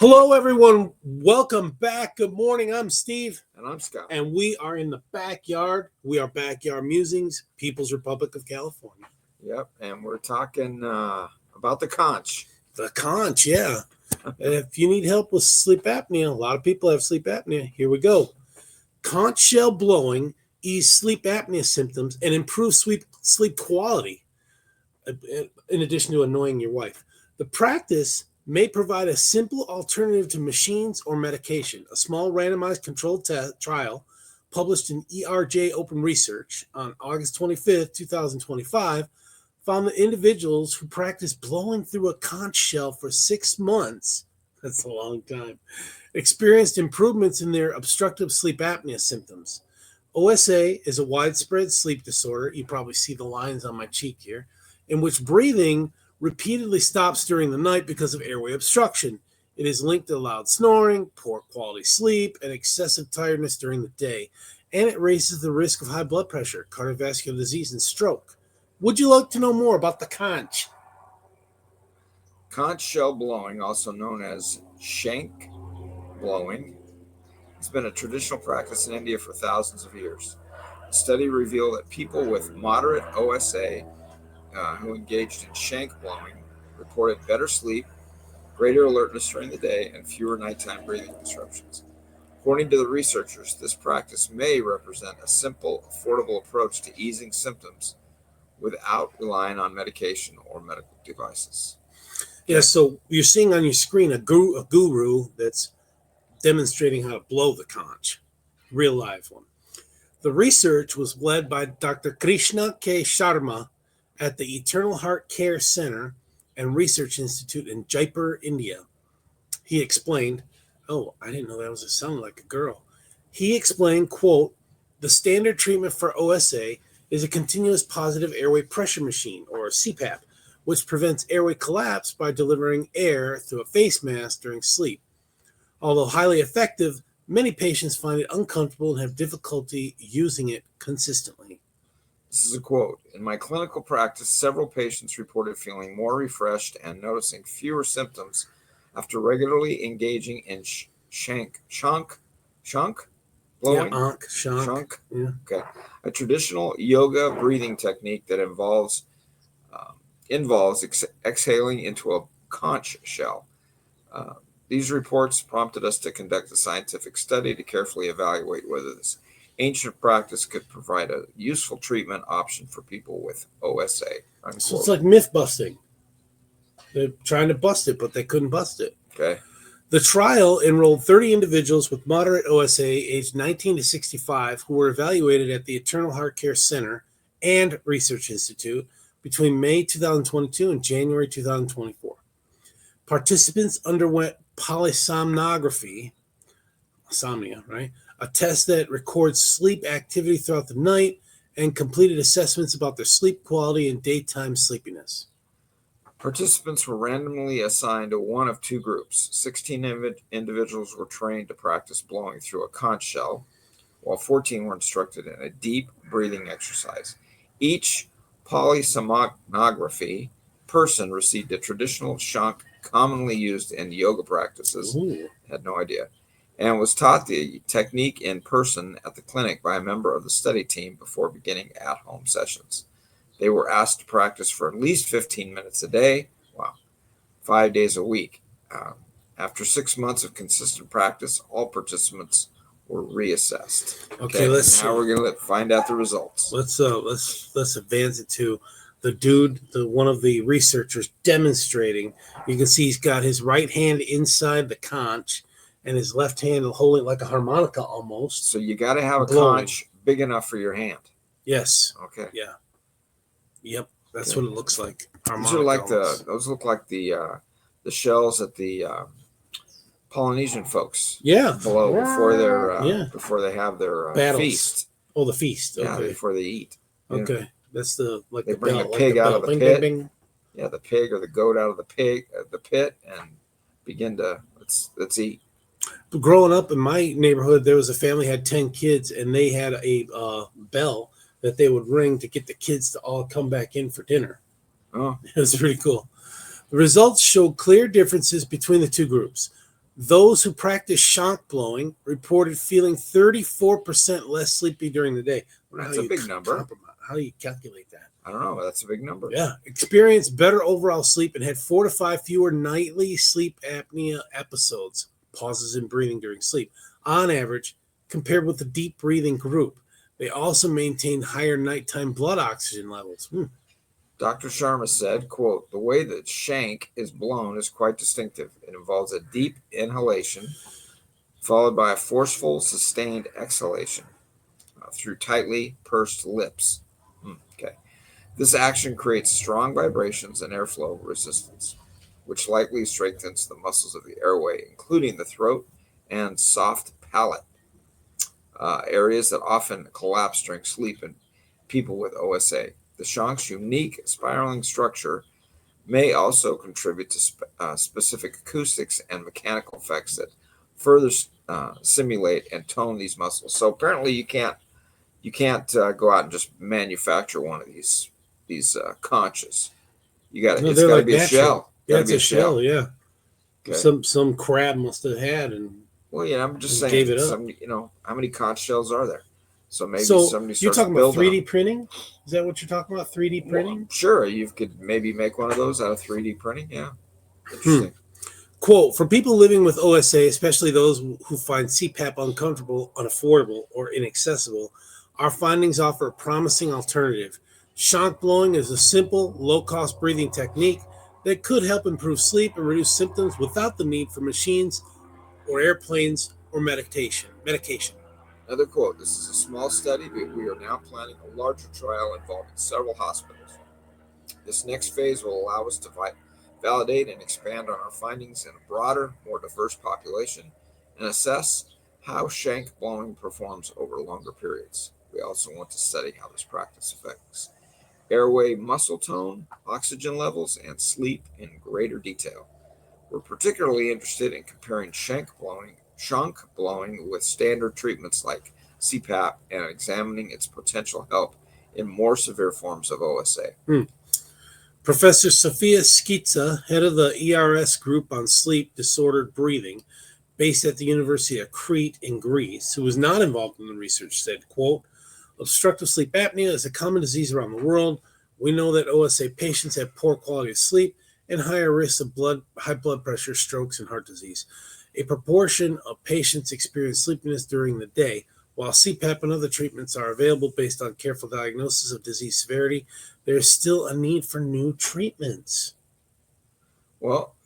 Hello, everyone. Welcome back. Good morning. I'm Steve. And I'm Scott. And we are in the backyard. We are Backyard Musings, People's Republic of California. Yep. And we're talking about the conch. The conch, yeah. And if you need help with sleep apnea, a lot of people have sleep apnea. Here we go. Conch shell blowing ease sleep apnea symptoms and improve sleep quality, in addition to annoying your wife. The practice may provide a simple alternative to machines or medication. A small randomized controlled trial published in ERJ Open Research on August 25th, 2025, found that individuals who practiced blowing through a conch shell for 6 months, that's a long time, experienced improvements in their obstructive sleep apnea symptoms. OSA is a widespread sleep disorder, you probably see the lines on my cheek here, in which breathing repeatedly stops during the night because of airway obstruction. It is linked to loud snoring, poor quality sleep, and excessive tiredness during the day, and it raises the risk of high blood pressure, cardiovascular disease, and stroke. Would you like to know more about the conch? Conch shell blowing, also known as shank blowing, has been a traditional practice in India for thousands of years. A study revealed that people with moderate OSA who engaged in shank blowing reported better sleep, greater alertness during the day, and fewer nighttime breathing disruptions. According to the researchers, this practice may represent a simple, affordable approach to easing symptoms without relying on medication or medical devices. Yeah, so you're seeing on your screen a guru that's demonstrating how to blow the conch, real live one. The research was led by Dr. Krishna K. Sharma at the Eternal Heart Care Center and Research Institute in Jaipur, India. He explained, I didn't know that was a sound like a girl. He explained, quote, the standard treatment for OSA is a continuous positive airway pressure machine, or CPAP, which prevents airway collapse by delivering air through a face mask during sleep. Although highly effective, many patients find it uncomfortable and have difficulty using it consistently. This is a quote. In my clinical practice, several patients reported feeling more refreshed and noticing fewer symptoms after regularly engaging in shank blowing? Yeah, shank. Yeah. Okay. A traditional yoga breathing technique that involves exhaling into a conch shell. These reports prompted us to conduct a scientific study to carefully evaluate whether this ancient practice could provide a useful treatment option for people with OSA. Unquote. So it's like myth busting. They're trying to bust it, but they couldn't bust it. Okay. The trial enrolled 30 individuals with moderate OSA aged 19 to 65 who were evaluated at the Eternal Heart Care Center and Research Institute between May 2022 and January 2024. Participants underwent polysomnography, insomnia, right? A test that records sleep activity throughout the night and completed assessments about their sleep quality and daytime sleepiness. Participants were randomly assigned to one of two groups. 16 individuals were trained to practice blowing through a conch shell, while 14 were instructed in a deep breathing exercise. Each polysomnography person received a traditional shank commonly used in yoga practices. Ooh. Had no idea. And was taught the technique in person at the clinic by a member of the study team before beginning at-home sessions. They were asked to practice for at least 15 minutes a day, 5 days a week. After 6 months of consistent practice, all participants were reassessed. Okay, we're going to find out the results. Let's advance it to the dude, one of the researchers demonstrating. You can see he's got his right hand inside the conch and his left hand holding like a harmonica almost. So you got to have a conch big enough for your hand. Yes. Okay. Yeah. Yep. That's what it looks like. Those are like those look like the shells that the Polynesian folks blow before they have their feast. Oh, the feast. Okay. Yeah, before they eat. Okay. Yeah. That's they bring the pig out of the pit. Bing. Yeah, the pig or the goat out of the pit and begin to let's eat. Growing up in my neighborhood, there was a family had 10 kids, and they had a bell that they would ring to get the kids to all come back in for dinner. Oh, it was pretty cool. The results showed clear differences between the two groups. Those who practice shank blowing reported feeling 34% less sleepy during the day. That's a big number. How do you calculate that? I don't know. That's a big number. Yeah. Experienced better overall sleep and had 4 to 5 fewer nightly sleep apnea episodes, pauses in breathing during sleep, on average, compared with the deep breathing group. They also maintained higher nighttime blood oxygen levels. Dr. Sharma said, quote, "The way that shank is blown is quite distinctive. It involves a deep inhalation followed by a forceful, sustained exhalation through tightly pursed lips. Okay. This action creates strong vibrations and airflow resistance, which likely strengthens the muscles of the airway, including the throat and soft palate, areas that often collapse during sleep in people with OSA. The shank's unique spiraling structure may also contribute to specific acoustics and mechanical effects that further simulate and tone these muscles." So apparently, you can't go out and just manufacture one of these conches. It's got to be natural. A shell. Yeah, it's a shell. Yeah. Okay. Some crab must have had and. Well, yeah, I'm just saying. How many conch shells are there? So maybe somebody starts you're talking about 3D them. printing? Is that what you're talking about? 3D printing? Well, sure, you could maybe make one of those out of 3D printing. Yeah. Interesting. Quote, "For people living with OSA, especially those who find CPAP uncomfortable, unaffordable, or inaccessible, our findings offer a promising alternative. Shank blowing is a simple, low-cost breathing technique that could help improve sleep and reduce symptoms without the need for machines or airplanes or medication. Another quote, "This is a small study, but we are now planning a larger trial involving several hospitals. This next phase will allow us to validate and expand on our findings in a broader, more diverse population and assess how shank blowing performs over longer periods. We also want to study how this practice affects airway muscle tone, oxygen levels, and sleep in greater detail. We're particularly interested in comparing shank blowing with standard treatments like CPAP and examining its potential help in more severe forms of OSA." Professor Sofia Skitsa, head of the ERS group on sleep disordered breathing, based at the University of Crete in Greece, who was not involved in the research, said, quote, "Obstructive sleep apnea is a common disease around the world. We know that OSA patients have poor quality of sleep and higher risks of high blood pressure, strokes, and heart disease. A proportion of patients experience sleepiness during the day. While CPAP and other treatments are available based on careful diagnosis of disease severity, there is still a need for new treatments." Well,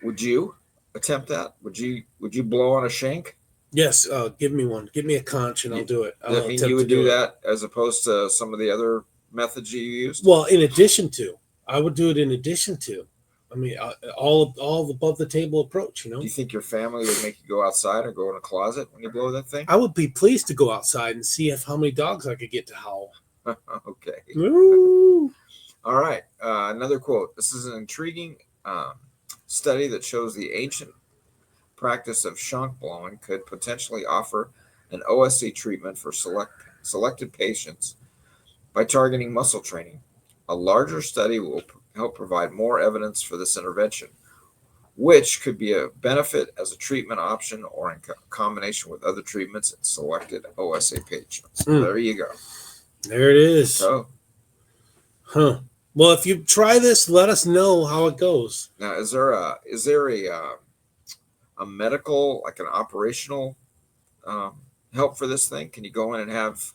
would you attempt that? Would you blow on a shank? Yes, give me one. Give me a conch and I'll do it. I mean, you would do that as opposed to some of the other methods you used? Well, in addition to. I would do it in addition to. I mean, all above the table approach, Do you think your family would make you go outside or go in a closet when you blow that thing? I would be pleased to go outside and see how many dogs I could get to howl. Okay. Woo! All right. Another quote. "This is an intriguing study that shows the ancient practice of shank blowing could potentially offer an OSA treatment for selected patients by targeting muscle training. A larger study will help provide more evidence for this intervention, which could be a benefit as a treatment option or in combination with other treatments in selected OSA patients." There you go. There it is. So, Well, if you try this, let us know how it goes. Now, is there a medical, like an operational help for this thing? Can you go in and have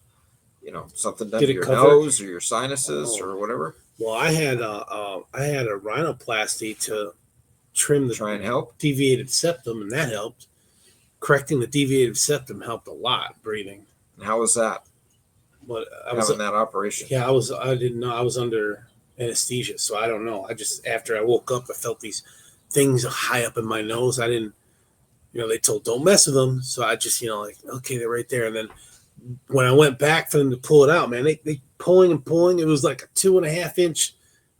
something done to your nose or your sinuses or whatever? Well, I had a rhinoplasty to try and help deviated septum, and that helped. Correcting the deviated septum helped a lot. Breathing. And how was that? But having that operation. Yeah, I didn't know. I was under anesthesia, so I don't know. I just, after I woke up, I felt these things high up in my nose. I didn't, they told don't mess with them, so I just, okay, they're right there. And then when I went back for them to pull it out, man, they pulling and pulling. It was like a 2.5 inch,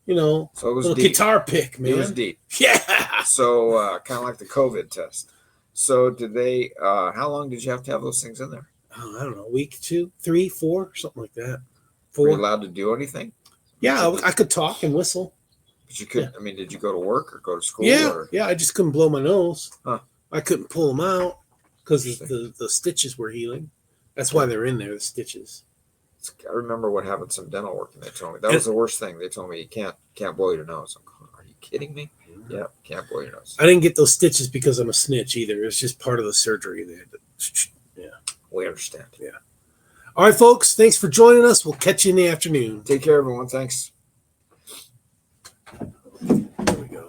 so it was little deep. Guitar pick, man. It was deep. Yeah. So kind of like the COVID test. So did they? How long did you have to have those things in there? Oh, I don't know, a week, 2, 3, 4, something like that. 4. Were you allowed to do anything? Yeah, I could talk and whistle. But you couldn't. I mean, did you go to work or go to school? Yeah, Or? yeah. I just couldn't blow my nose. Huh. I couldn't pull them out because the stitches were healing. That's why they're in there, the stitches. I remember what happened to some dental work, and they told me that was the worst thing. They told me you can't blow your nose. I'm going, are you kidding me? Yeah, can't blow your nose. I didn't get those stitches because I'm a snitch either. It's just part of the surgery. Yeah. We understand. Yeah. All right, folks. Thanks for joining us. We'll catch you in the afternoon. Take care, everyone. Thanks.